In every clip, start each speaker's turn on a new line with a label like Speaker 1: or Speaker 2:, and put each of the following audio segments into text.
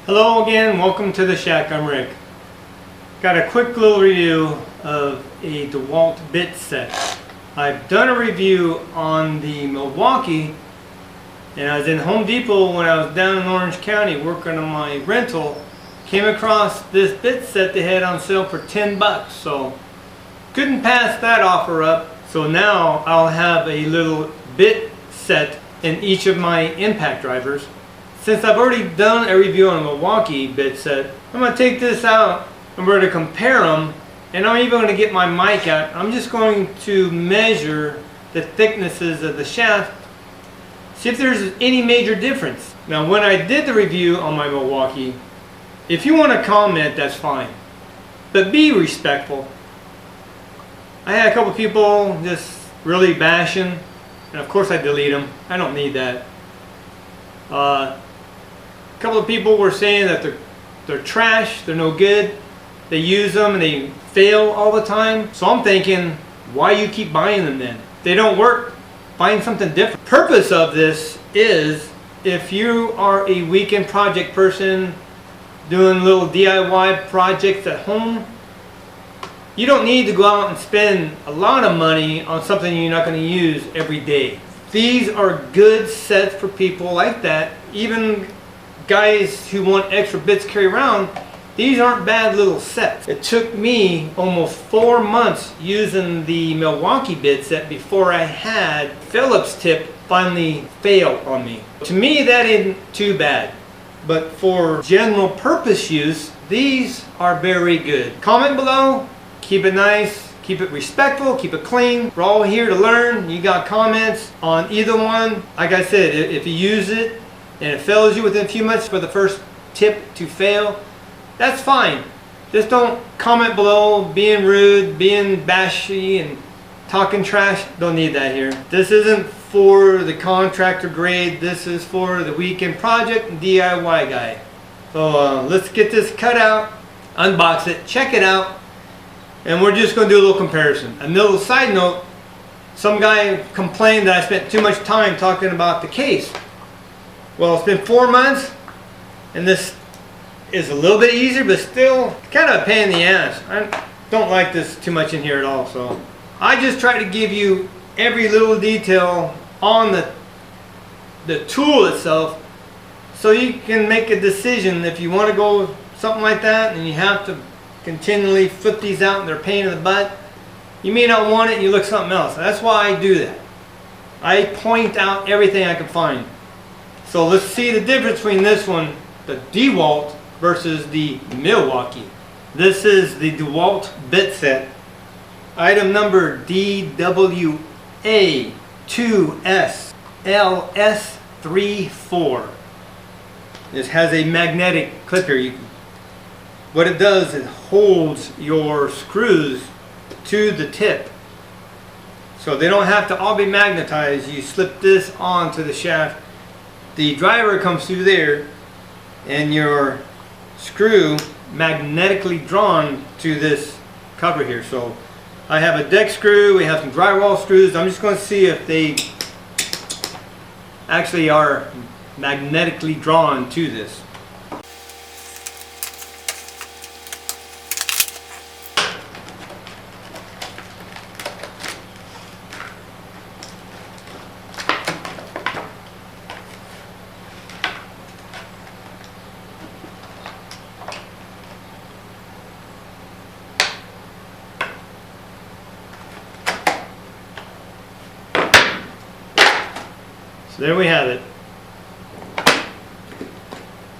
Speaker 1: Hello again, welcome to the shack. I'm Rick. Got a quick little review of a DeWalt Bit Set. I've done a review on the Milwaukee, and I was in Home Depot when I was down in Orange County working on my rental. Came across this bit set they had on sale for 10 bucks, so couldn't pass that offer up. So now I'll have a little bit set in each of my impact drivers. Since I've already done a review on a Milwaukee bit set, I'm going to take this out and we're going to compare them, and I'm even going to get my mic out. I'm just going to measure the thicknesses of the shaft, see if there's any major difference. Now when I did the review on my Milwaukee, if you want to comment, that's fine, but be respectful. I had a couple people just really bashing, and of course I delete them. I don't need that. A couple of people were saying that they're trash, they're no good, they use them and they fail all the time. So I'm thinking, why you keep buying them then? If they don't work, find something different. Purpose of this is if you are a weekend project person doing little DIY projects at home, you don't need to go out and spend a lot of money on something you're not going to use every day. These are good sets for people like that. Even guys who want extra bits to carry around, these aren't bad little sets. It took me almost 4 months using the Milwaukee bit set before I had Phillips tip finally fail on me. To me, that isn't too bad. But for general purpose use, these are very good. Comment below, keep it nice, keep it respectful, keep it clean. We're all here to learn. You got comments on either one. Like I said, if you use it and it fails you within a few months for the first tip to fail, that's fine. Just don't comment below being rude, being bashy and talking trash. Don't need that here. This isn't for the contractor grade. This is for the weekend project and DIY guy. So let's get this cut out, unbox it, check it out, and we're just going to do a little comparison. A little side note, some guy complained that I spent too much time talking about the case. Well, it's been 4 months, and this is a little bit easier, but still kind of a pain in the ass. I don't like this too much in here at all, so I just try to give you every little detail on the tool itself, so you can make a decision. If you want to go with something like that and you have to continually flip these out and they're a pain in the butt, you may not want it and you look something else. That's why I do that. I point out everything I can find. So let's see the difference between this one, the DeWalt, versus the Milwaukee. This is the DeWalt Bit Set, item number DWA2SLS34. This has a magnetic clip here. What it does is holds your screws to the tip, so they don't have to all be magnetized. You slip this onto the shaft, the driver comes through there, and your screw magnetically drawn to this cover here. So I have a deck screw, we have some drywall screws. I'm just going to see if they actually are magnetically drawn to this. So there we have it.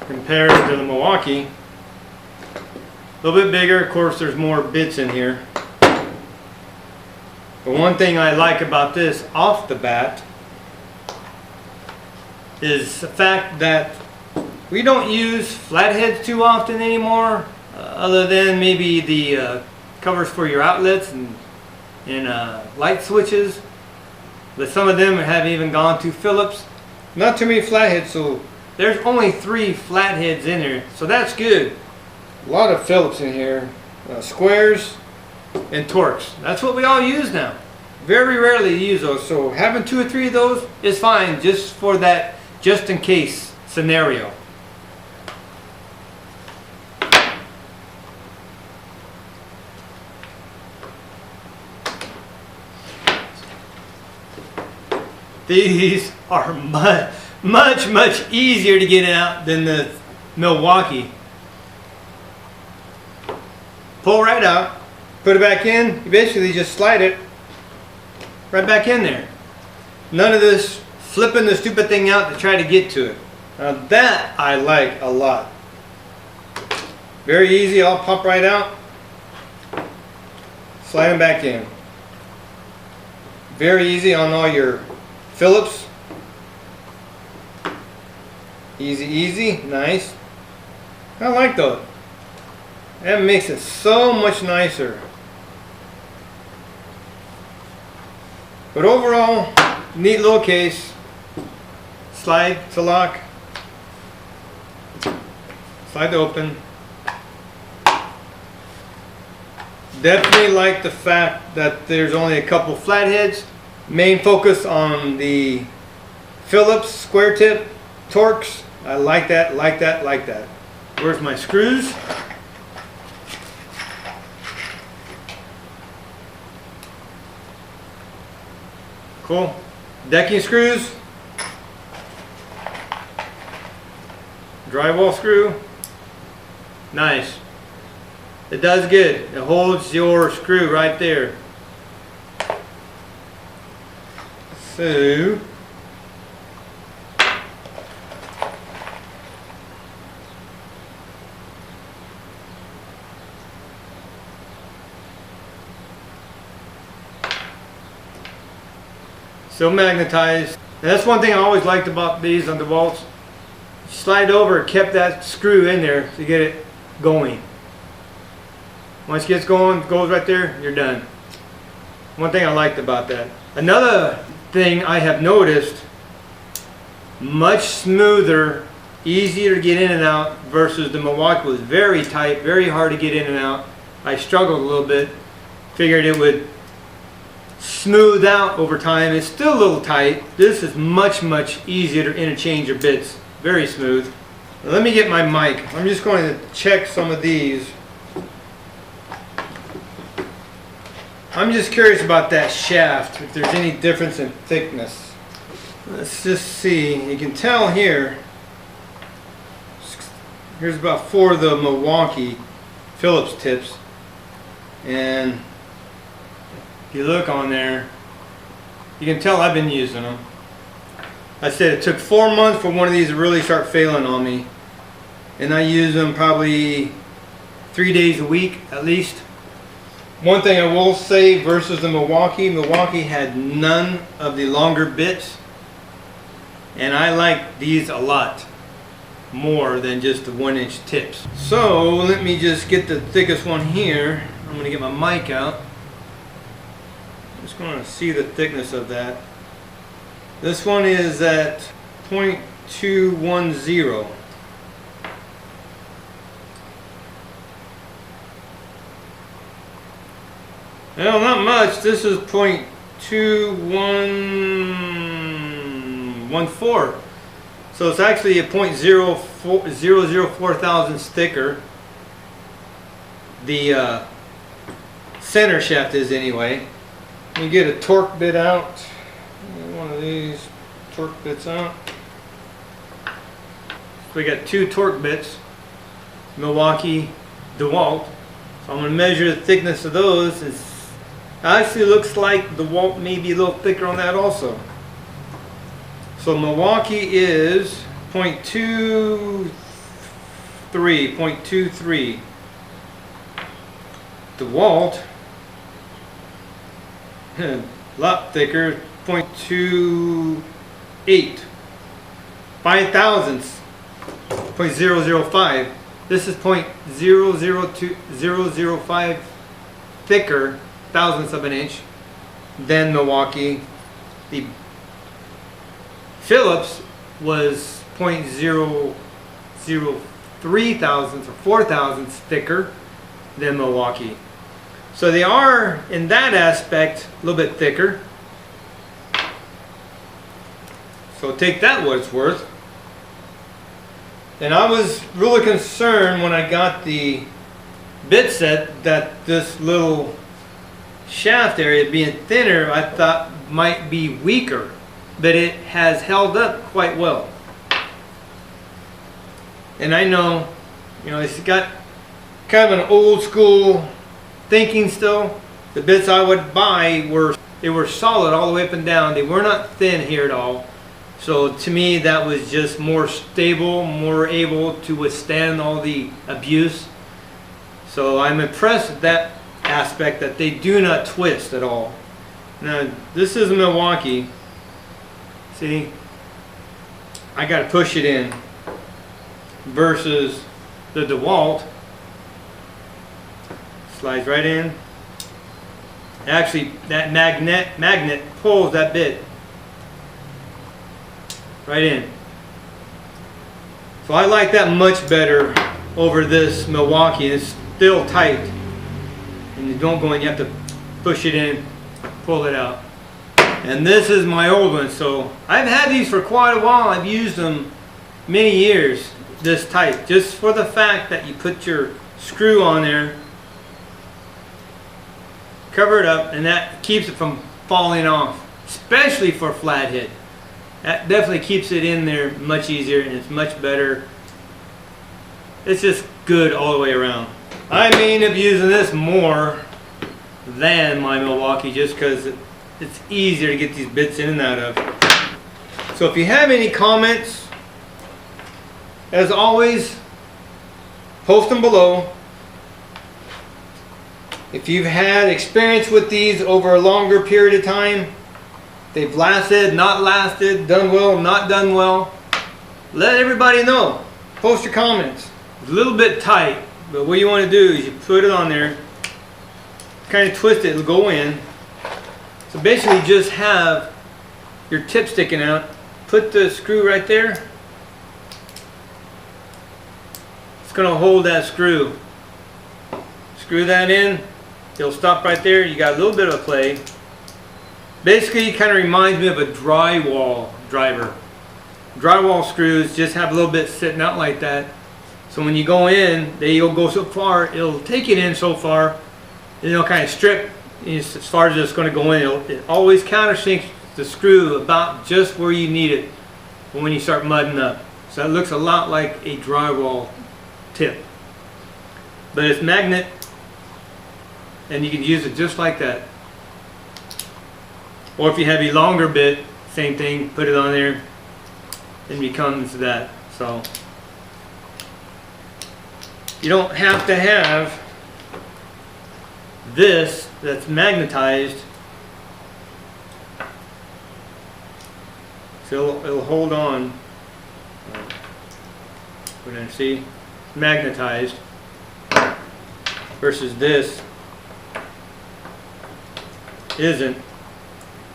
Speaker 1: Compared to the Milwaukee, a little bit bigger. Of course, there's more bits in here. But one thing I like about this off the bat is the fact that we don't use flatheads too often anymore, other than maybe the covers for your outlets and light switches. But some of them have even gone to Phillips. Not too many flatheads, so there's only 3 flatheads in there, so that's good. A lot of Phillips in here, squares and Torx. That's what we all use now. Very rarely use those, so having 2 or 3 of those is fine, just for that just in case scenario. these are much easier to get out than the Milwaukee. Pull right out, put it back in, you basically just slide it right back in there. None of this flipping the stupid thing out to try to get to it. Now that I like a lot. Very easy, all pop right out. Slide them back in. Very easy on all your Phillips. Easy, nice. I like those. That makes it so much nicer. But overall, neat little case. Slide to lock. Slide to open. Definitely like the fact that there's only a couple flatheads. Main focus on the Phillips square tip Torx. I like that. Where's my screws? Cool. Decking screws. Drywall screw. Nice. It does good. It holds your screw right there. So magnetized. And that's one thing I always liked about these on DeWalt's. Slide over, it kept that screw in there to get it going. Once it gets going, it goes right there, you're done. One thing I liked about that. Another thing I have noticed, much smoother, easier to get in and out versus the Milwaukee was very tight, very hard to get in and out. I struggled a little bit. Figured it would smooth out over time. It's still a little tight. This is much easier to interchange your bits. Very smooth. Now let me get my mic. I'm just going to check some of these. I'm just curious about that shaft, if there's any difference in thickness. Let's just see. You can tell here. Here's about 4 of the Milwaukee Phillips tips. And if you look on there, you can tell I've been using them. I said it took 4 months for one of these to really start failing on me. And I use them probably 3 days a week at least. One thing I will say versus the Milwaukee had none of the longer bits. And I like these a lot more than just the 1-inch tips. So let me just get the thickest one here. I'm going to get my mic out. I'm just going to see the thickness of that. This one is at 0.210. Well, not much. This is 0.2114. So it's actually a 0.004 thousandths thicker. The center shaft is anyway. You get a torque bit out. One of these torque bits out. So we got 2 torque bits. Milwaukee, DeWalt. So I'm going to measure the thickness of those. It actually looks like DeWalt may be a little thicker on that also. So Milwaukee is 0.23. DeWalt, a lot thicker, 0.28. 5 thousandths, 0.005. This is 0.005 thicker thousandths of an inch than Milwaukee. The Phillips was 0.003 thousandths or 4 thousandths thicker than Milwaukee. So they are, in that aspect, a little bit thicker. So take that what it's worth. And I was really concerned when I got the bit set that this little shaft area being thinner I thought might be weaker. but it has held up quite well. And I know, you know, it's got kind of an old school thinking still. The bits I would buy were solid all the way up and down. They were not thin here at all. So to me, that was just more stable, more able to withstand all the abuse. So I'm impressed with that aspect, that they do not twist at all. Now this is a Milwaukee. See, I got to push it in versus the DeWalt. Slides right in. Actually, that magnet pulls that bit right in. So I like that much better over this Milwaukee. It's still tight, and you don't go in, you have to push it in, pull it out. And this is my old one, so I've had these for quite a while. I've used them many years this tight, just for the fact that you put your screw on there, cover it up, and that keeps it from falling off, especially for a flathead. That definitely keeps it in there much easier, and it's much better. It's just good all the way around. I may end up using this more than my Milwaukee just because it's easier to get these bits in and out of. So if you have any comments, as always, post them below. If you've had experience with these over a longer period of time, they've lasted, not lasted, done well, not done well, let everybody know. Post your comments. It's a little bit tight, but what you want to do is you put it on there, kind of twist it, it'll go in. So basically just have your tip sticking out, put the screw right there. It's going to hold that screw. Screw that in, it'll stop right there. You got a little bit of play. Basically, it kind of reminds me of a drywall driver. Drywall screws just have a little bit sitting out like that. So when you go in, they'll go so far, it'll take it in so far, and it'll kind of strip as far as it's going to go in. It always countersinks the screw about just where you need it when you start mudding up. So it looks a lot like a drywall tip. But it's magnet, and you can use it just like that. Or if you have a longer bit, same thing, put it on there, it becomes that. So you don't have to have this that's magnetized, so it'll hold on. We're going to see magnetized versus this isn't.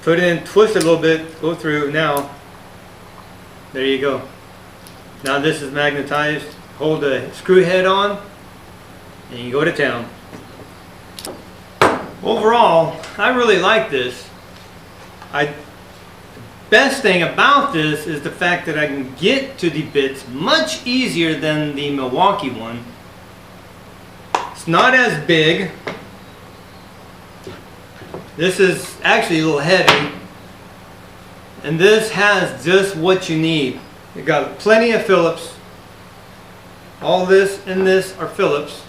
Speaker 1: Put it in, twist it a little bit, go through. Now there you go. Now this is magnetized. Hold the screw head on and you go to town. Overall, I really like this. The best thing about this is the fact that I can get to the bits much easier than the Milwaukee one. It's not as big. This is actually a little heavy, and this has just what you need. You got plenty of Phillips. All this and this are Phillips.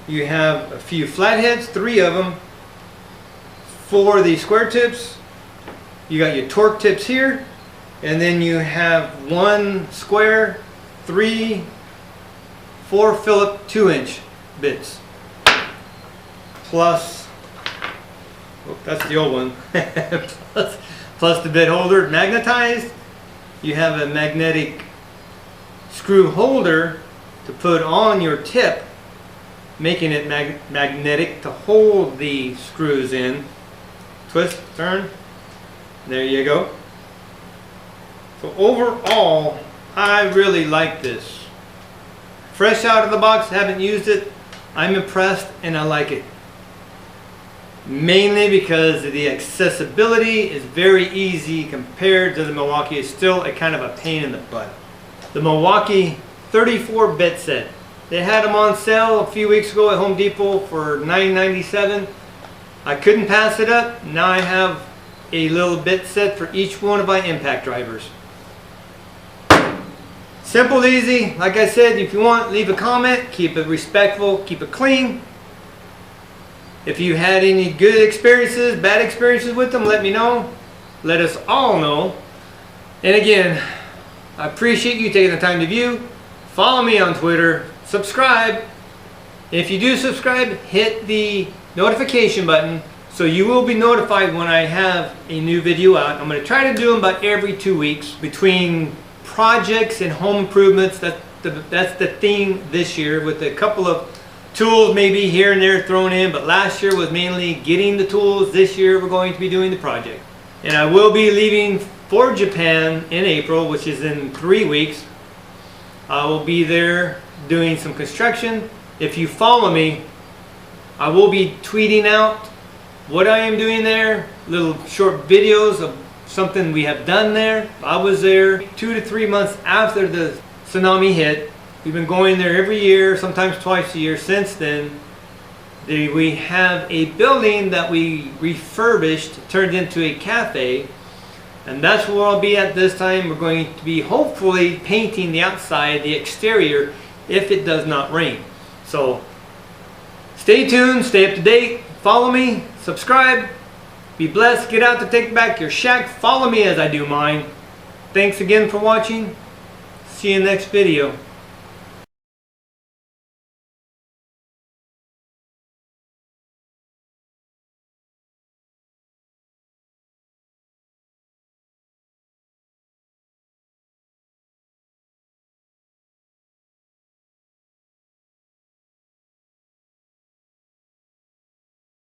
Speaker 1: You have a few flatheads, 3 of them. For the square tips, you got your torque tips here, and then you have 1 square, 3, 4 Phillip 2-inch bits. Plus, oh, that's the old one. plus the bit holder, magnetized. You have a magnetic screw holder to put on your tip, making it magnetic to hold the screws in. Twist, turn, there you go. So overall, I really like this. Fresh out of the box, haven't used it. I'm impressed and I like it. Mainly because the accessibility is very easy compared to the Milwaukee. It's still a kind of a pain in the butt. The Milwaukee 34 bit set. They had them on sale a few weeks ago at Home Depot for $9.97. I couldn't pass it up. Now I have a little bit set for each one of my impact drivers. Simple, easy. Like I said, if you want, leave a comment. Keep it respectful, keep it clean. If you had any good experiences, bad experiences with them, let me know. Let us all know. And again, I appreciate you taking the time to view. Follow me on Twitter. Subscribe. If you do subscribe, hit the notification button so you will be notified when I have a new video out. I'm going to try to do them about every 2 weeks between projects and home improvements. That's the theme this year, with a couple of tools maybe here and there thrown in, but last year was mainly getting the tools. This year we're going to be doing the project. And I will be leaving for Japan in April, which is in 3 weeks. I will be there doing some construction. If you follow me, I will be tweeting out what I am doing there, little short videos of something we have done there. I was there 2 to 3 months after the tsunami hit. We've been going there every year, sometimes twice a year since then. We have a building that we refurbished, turned into a cafe, and that's where I'll be at this time. We're going to be hopefully painting the outside, the exterior, if it does not rain. So stay tuned, stay up to date, follow me, subscribe, be blessed, get out to take back your shack, follow me as I do mine. Thanks again for watching. See you in the next video.